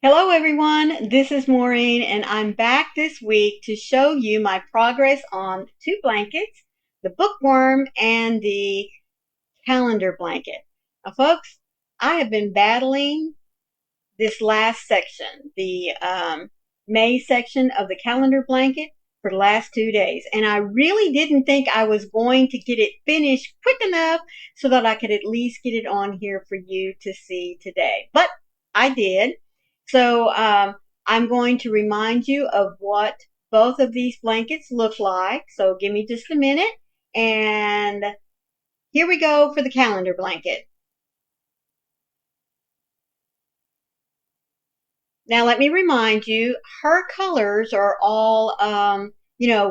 Hello everyone, this is Maureen and I'm back this week to show you my progress on two blankets, the Bookworm and the calendar blanket. Now folks, I have been battling this last section, the May section of the calendar blanket for the last 2 days, and I really didn't think I was going to get it finished quick enough so that I could at least get it on here for you to see today. But I did. So I'm going to remind you of what both of these blankets look like. So give me just a minute. And here we go for the calendar blanket. Now let me remind you, her colors are all,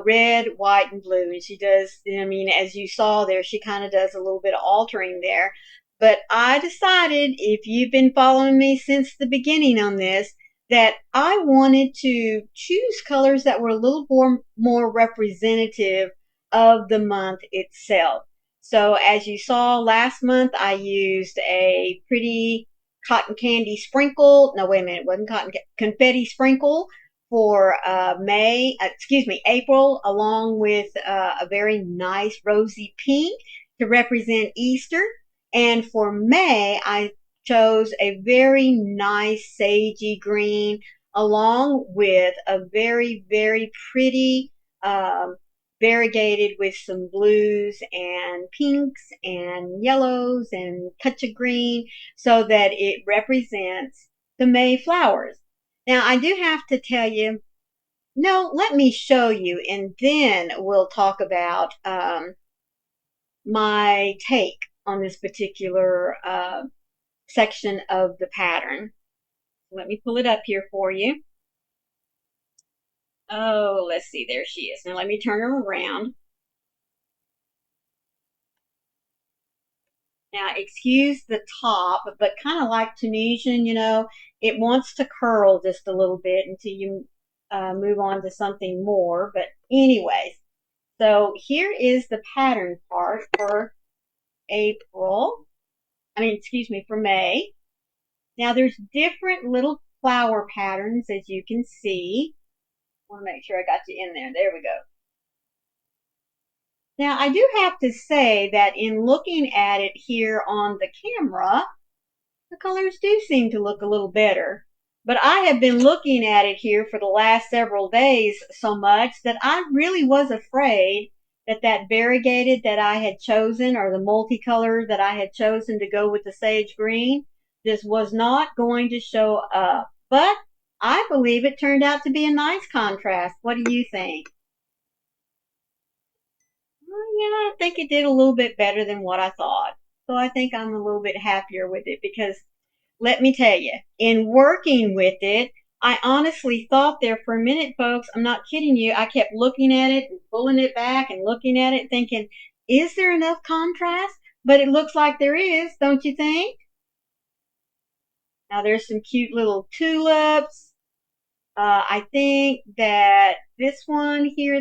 red, white, and blue. And she does, as you saw there, she kind of does a little bit of altering there. But I decided, if you've been following me since the beginning on this, that I wanted to choose colors that were a little more representative of the month itself. So as you saw last month, I used a pretty cotton candy sprinkle. No, wait a minute. It wasn't confetti sprinkle for April, along with a very nice rosy pink to represent Easter. And for May, I chose a very nice sagey green along with a very, very pretty variegated with some blues and pinks and yellows and touch of green so that it represents the May flowers. Now, I do have to tell you, no, let me show you, and then we'll talk about my take on this particular section of the pattern. Let me pull it up here for you. Oh, let's see, there she is. Now let me turn her around. Now, excuse the top, but kind of like Tunisian, it wants to curl just a little bit until you move on to something more. But anyways, so here is the pattern part for for May. Now, there's different little flower patterns, as you can see. I want to make sure I got you in there. There we go. Now, I do have to say that in looking at it here on the camera, the colors do seem to look a little better. But I have been looking at it here for the last several days so much that I really was afraid that variegated that I had chosen, or the multicolor that I had chosen to go with the sage green, this was not going to show up. But I believe it turned out to be a nice contrast. What do you think? Yeah, I think it did a little bit better than what I thought. So I think I'm a little bit happier with it because let me tell you, in working with it, I honestly thought there for a minute, folks, I'm not kidding you. I kept looking at it and pulling it back and looking at it thinking, is there enough contrast? But it looks like there is, don't you think? Now there's some cute little tulips. I think that this one here, I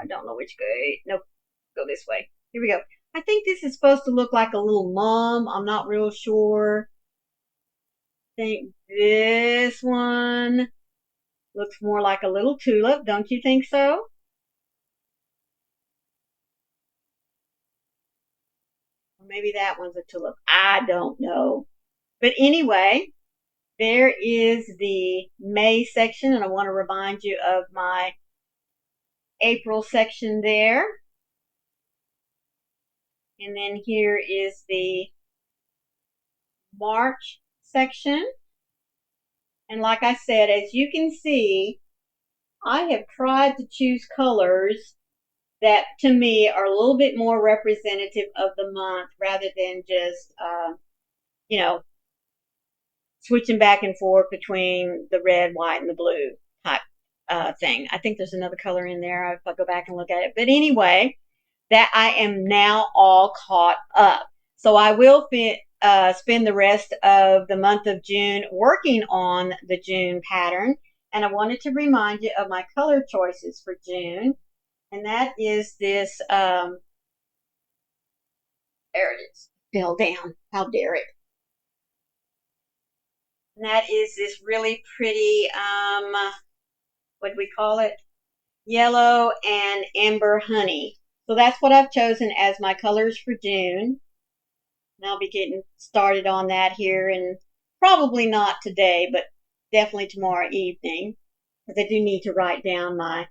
don't know which way. Nope, go this way. Here we go. I think this is supposed to look like a little mum. I'm not real sure. I think this one looks more like a little tulip. Don't you think so? Or maybe that one's a tulip. I don't know. But anyway, there is the May section, and I want to remind you of my April section there. And then here is the March section. And like I said, as you can see, I have tried to choose colors that to me are a little bit more representative of the month rather than just, switching back and forth between the red, white, and the blue type thing. I think there's another color in there if I go back and look at it. But anyway, that I am now all caught up. So I will spend the rest of the month of June working on the June pattern. And I wanted to remind you of my color choices for June. And that is this, there it is, fell down. How dare it? And that is this really pretty, what do we call it? Yellow and amber honey. So that's what I've chosen as my colors for June. And I'll be getting started on that here, and probably not today, but definitely tomorrow evening, because I do need to write down my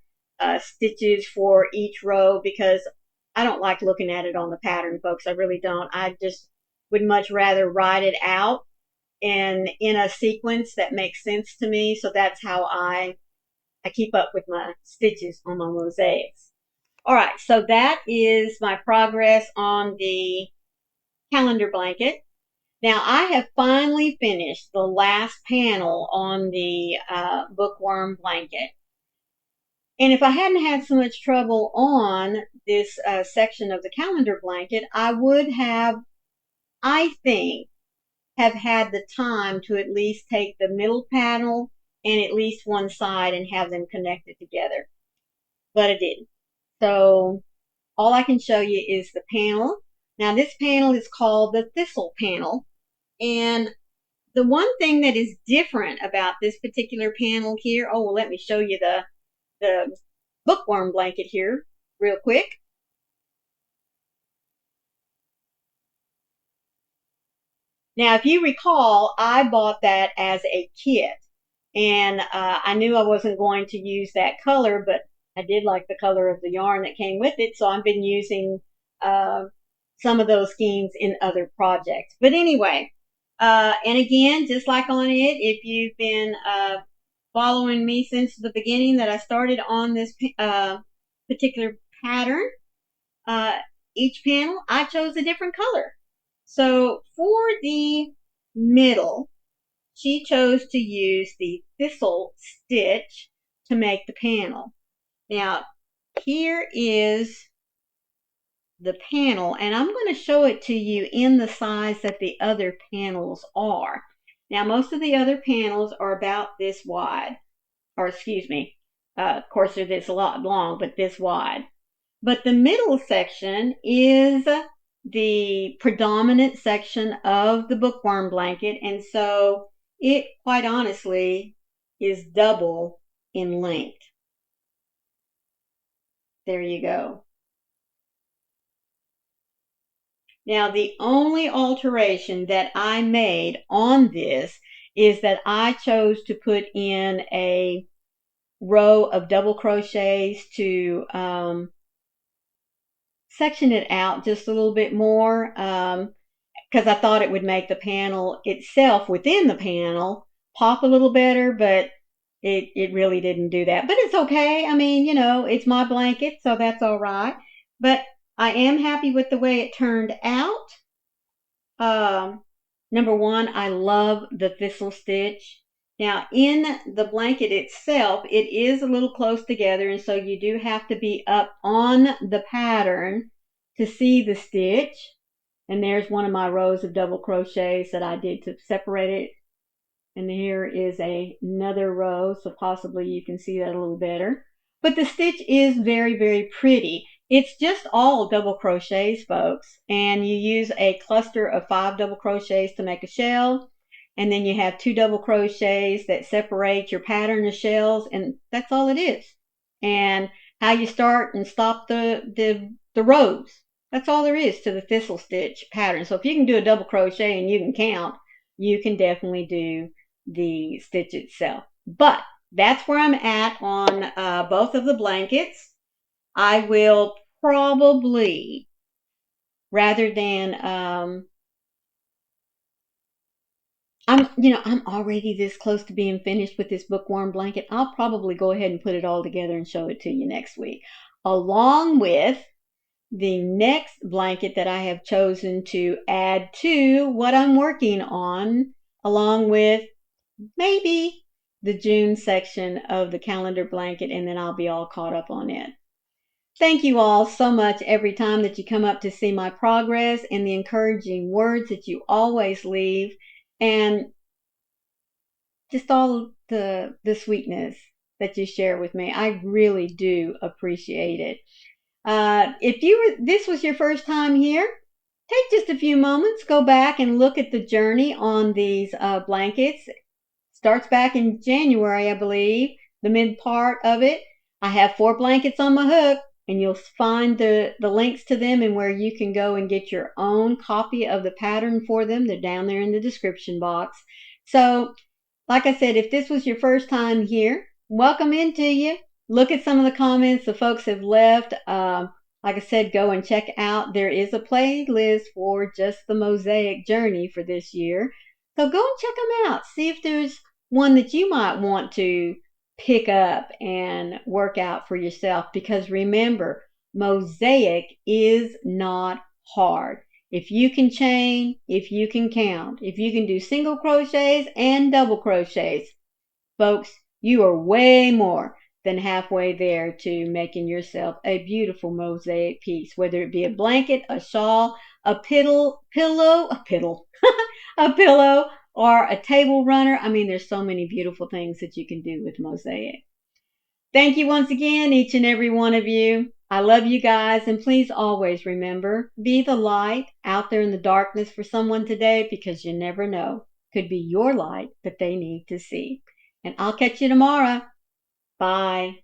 stitches for each row, because I don't like looking at it on the pattern, folks. I really don't. I just would much rather write it out and in a sequence that makes sense to me. So that's how I keep up with my stitches on my mosaics. All right, so that is my progress on the calendar blanket. Now I have finally finished the last panel on the bookworm blanket. And if I hadn't had so much trouble on this section of the calendar blanket, I would have, I think, have had the time to at least take the middle panel and at least one side and have them connected together. But I didn't. So all I can show you is the panel. Now this panel is called the thistle panel. And the one thing that is different about this particular panel here, oh, well, let me show you the bookworm blanket here real quick. Now, if you recall, I bought that as a kit, and I knew I wasn't going to use that color, but I did like the color of the yarn that came with it, so I've been using some of those schemes in other projects. But anyway, and again, just like on it, if you've been following me since the beginning that I started on this particular pattern, each panel I chose a different color. So for the middle, she chose to use the thistle stitch to make the panel. Now, here is the panel, and I'm going to show it to you in the size that the other panels are. Now, most of the other panels are about this wide, or excuse me, of course they're this long, but this wide. But the middle section is the predominant section of the bookworm blanket, and so it quite honestly is double in length. There you go. Now the only alteration that I made on this is that I chose to put in a row of double crochets to section it out just a little bit more, because I thought it would make the panel itself within the panel pop a little better, but it really didn't do that. But it's okay. I mean, you know, it's my blanket, so that's all right. But I am happy with the way it turned out. Number one, I love the thistle stitch. Now, in the blanket itself, it is a little close together, and so you do have to be up on the pattern to see the stitch. And there's one of my rows of double crochets that I did to separate it. And here is another row, so possibly you can see that a little better. But the stitch is very, very pretty. It's just all double crochets, folks. And you use a cluster of 5 double crochets to make a shell. And then you have 2 double crochets that separate your pattern of shells. And that's all it is. And how you start and stop the rows. That's all there is to the thistle stitch pattern. So if you can do a double crochet and you can count, you can definitely do the stitch itself. But that's where I'm at on both of the blankets. I will probably, rather than I'm already this close to being finished with this bookworm blanket. I'll probably go ahead and put it all together and show it to you next week, along with the next blanket that I have chosen to add to what I'm working on, along with maybe the June section of the calendar blanket, and then I'll be all caught up on it. Thank you all so much every time that you come up to see my progress and the encouraging words that you always leave, and just all the sweetness that you share with me. I really do appreciate it. If this was your first time here, take just a few moments, go back and look at the journey on these blankets. starts back in January, I believe, the mid part of it. I have 4 blankets on my hook, and you'll find the links to them and where you can go and get your own copy of the pattern for them. They're down there in the description box. So, like I said, if this was your first time here, welcome into you. Look at some of the comments the folks have left. Like I said, go and check out. There is a playlist for just the Mosaic journey for this year. So go and check them out. See if there's one that you might want to pick up and work out for yourself. Because remember, Mosaic is not hard. If you can chain, if you can count, if you can do single crochets and double crochets, folks, you are way more than halfway there to making yourself a beautiful mosaic piece, whether it be a blanket, a shawl, a pillow, a pillow, or a table runner. I mean, there's so many beautiful things that you can do with mosaic. Thank you once again, each and every one of you. I love you guys, and please always remember, be the light out there in the darkness for someone today, because you never know. Could be your light that they need to see. And I'll catch you tomorrow. Bye.